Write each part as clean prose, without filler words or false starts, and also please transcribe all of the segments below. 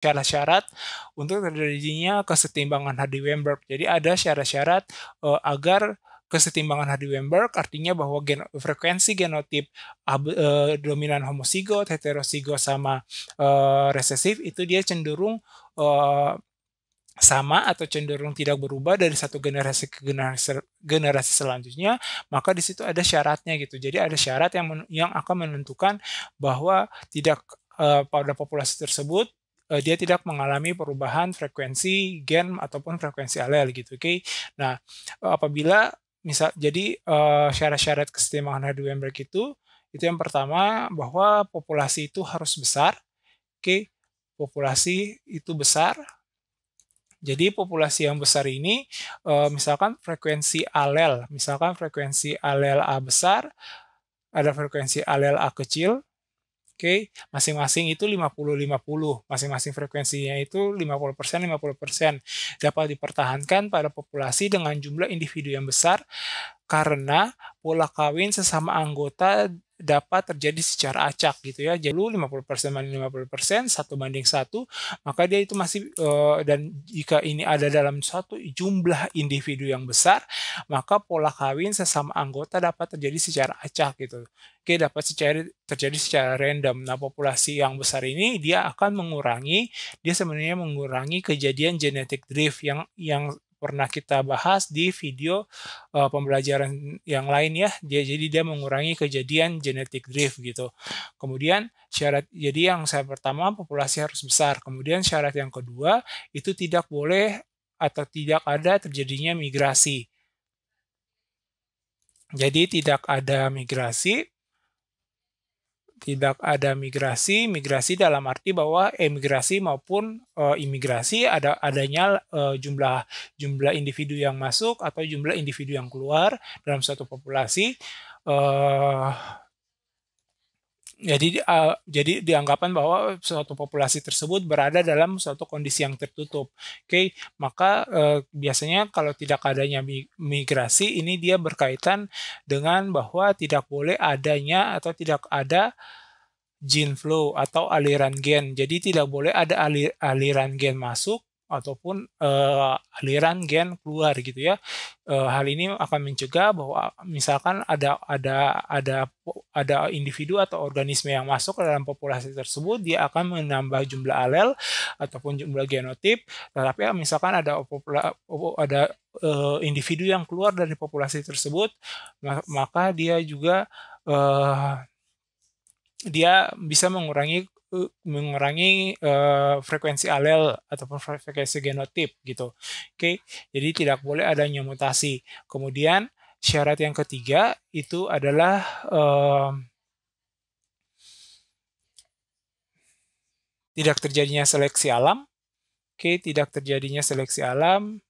syarat-syarat untuk terjadinya kesetimbangan Hardy-Weinberg. Jadi ada syarat-syarat agar kesetimbangan Hardy-Weinberg artinya bahwa frekuensi genotip dominan homozigot, heterozigot sama resesif itu dia cenderung sama atau cenderung tidak berubah dari satu generasi ke generasi selanjutnya, maka di situ ada syaratnya gitu. Jadi ada syarat yang akan menentukan bahwa tidak pada populasi tersebut dia tidak mengalami perubahan frekuensi gen ataupun frekuensi alel gitu, oke. Nah, apabila syarat-syarat kesetimbangan Hardy-Weinberg itu yang pertama bahwa populasi itu harus besar, oke. Populasi itu besar. Jadi populasi yang besar ini, misalkan frekuensi alel A besar, ada frekuensi alel A kecil, oke, masing-masing itu 50-50, masing-masing frekuensinya itu 50%, 50%. Dapat dipertahankan pada populasi dengan jumlah individu yang besar karena pola kawin sesama anggota dapat terjadi secara acak gitu ya. Jadi 50% banding 50%, 1:1, maka dia itu masih dan jika ini ada dalam suatu jumlah individu yang besar, maka pola kawin sesama anggota dapat terjadi secara acak gitu. Oke, dapat terjadi secara random. Nah, populasi yang besar ini dia sebenarnya mengurangi kejadian genetic drift yang pernah kita bahas di video pembelajaran yang lain ya. Jadi dia mengurangi kejadian genetic drift gitu. Kemudian jadi yang pertama populasi harus besar. Kemudian syarat yang kedua itu tidak boleh atau tidak ada terjadinya migrasi. Jadi migrasi dalam arti bahwa emigrasi maupun imigrasi adanya jumlah individu yang masuk atau jumlah individu yang keluar dalam suatu populasi. Jadi dianggapan bahwa suatu populasi tersebut berada dalam suatu kondisi yang tertutup. Oke, maka biasanya kalau tidak adanya migrasi ini dia berkaitan dengan bahwa tidak boleh adanya atau tidak ada gene flow atau aliran gen. Jadi tidak boleh ada aliran gen masuk ataupun aliran gen keluar gitu ya. Hal ini akan mencegah bahwa misalkan ada individu atau organisme yang masuk ke dalam populasi tersebut, dia akan menambah jumlah alel ataupun jumlah genotip. Tetapi misalkan ada individu yang keluar dari populasi tersebut, maka dia juga dia bisa mengurangi frekuensi alel ataupun frekuensi genotip gitu. Oke, jadi tidak boleh adanya mutasi. Kemudian syarat yang ketiga itu adalah tidak terjadinya seleksi alam. Oke, tidak terjadinya seleksi alam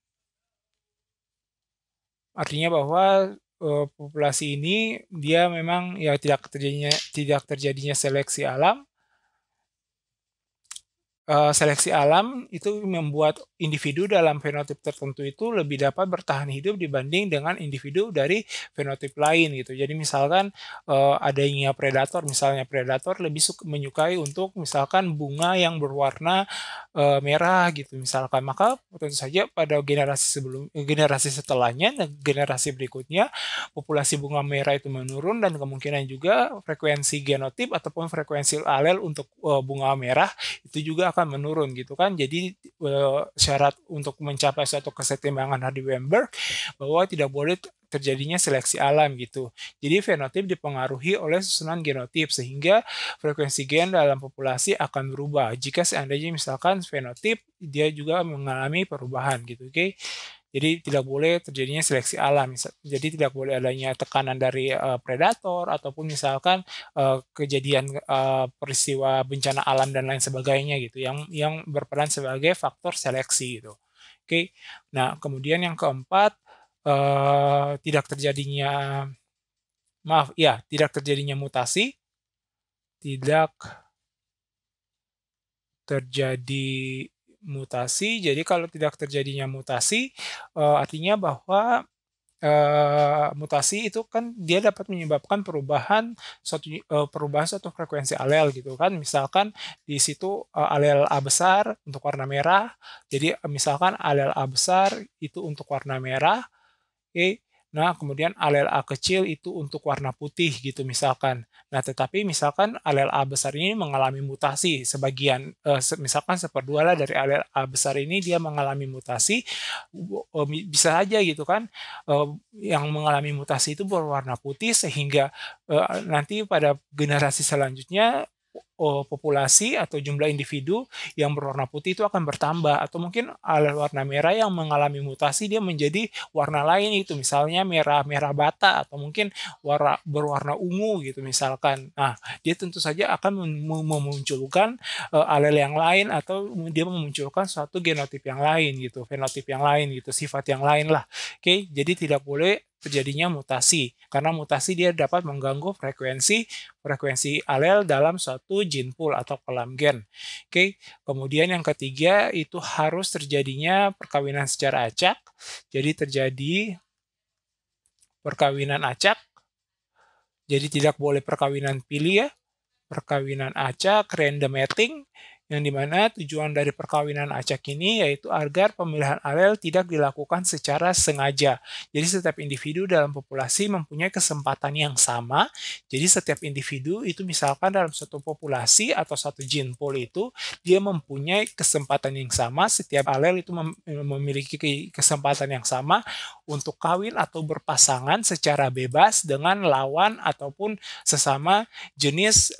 artinya bahwa populasi ini dia memang ya tidak terjadinya seleksi alam. Seleksi alam itu membuat individu dalam fenotip tertentu itu lebih dapat bertahan hidup dibanding dengan individu dari fenotip lain gitu. Jadi misalkan adanya predator, misalnya predator lebih menyukai untuk misalkan bunga yang berwarna merah gitu misalkan, maka tentu saja pada generasi setelahnya, generasi berikutnya populasi bunga merah itu menurun dan kemungkinan juga frekuensi genotip ataupun frekuensi alel untuk bunga merah itu juga akan menurun gitu kan. Jadi syarat untuk mencapai suatu kesetimbangan Hardy-Weinberg bahwa tidak boleh terjadinya seleksi alam gitu. Jadi fenotip dipengaruhi oleh susunan genotip sehingga frekuensi gen dalam populasi akan berubah. Jika seandainya misalkan fenotip dia juga mengalami perubahan gitu, oke. Jadi tidak boleh terjadinya seleksi alam. Jadi tidak boleh adanya tekanan dari predator ataupun misalkan kejadian peristiwa bencana alam dan lain sebagainya gitu yang berperan sebagai faktor seleksi gitu. Oke. Nah, kemudian yang keempat tidak terjadinya mutasi, tidak terjadi mutasi. Jadi kalau tidak terjadinya mutasi artinya bahwa mutasi itu kan dia dapat menyebabkan perubahan suatu frekuensi alel gitu kan. Misalkan di situ, alel A besar untuk warna merah, jadi misalkan alel A besar itu untuk warna merah, oke. Nah, kemudian alel A kecil itu untuk warna putih gitu misalkan. Nah, tetapi misalkan alel A besar ini mengalami mutasi sebagian, misalkan lah dari alel A besar ini dia mengalami mutasi, bisa aja gitu kan, yang mengalami mutasi itu berwarna putih sehingga, nanti pada generasi selanjutnya, populasi atau jumlah individu yang berwarna putih itu akan bertambah atau mungkin alel warna merah yang mengalami mutasi dia menjadi warna lain itu misalnya merah merah bata atau mungkin berwarna ungu gitu misalkan. Nah, dia tentu saja akan memunculkan, alel yang lain atau dia memunculkan suatu genotip yang lain gitu, fenotip yang lain gitu, sifat yang lain lah. Oke, jadi tidak boleh terjadinya mutasi karena mutasi dia dapat mengganggu frekuensi alel dalam suatu gene pool atau kolam gen. Oke, kemudian yang ketiga itu harus terjadinya perkawinan secara acak. Jadi terjadi perkawinan acak. Jadi tidak boleh perkawinan pilih ya. Perkawinan acak, random mating, yang dimana tujuan dari perkawinan acak ini yaitu agar pemilihan alel tidak dilakukan secara sengaja. Jadi setiap individu dalam populasi mempunyai kesempatan yang sama. Jadi setiap individu itu misalkan dalam suatu populasi atau satu gene pool itu dia mempunyai kesempatan yang sama. Setiap alel itu memiliki kesempatan yang sama untuk kawin atau berpasangan secara bebas dengan lawan ataupun sesama jenis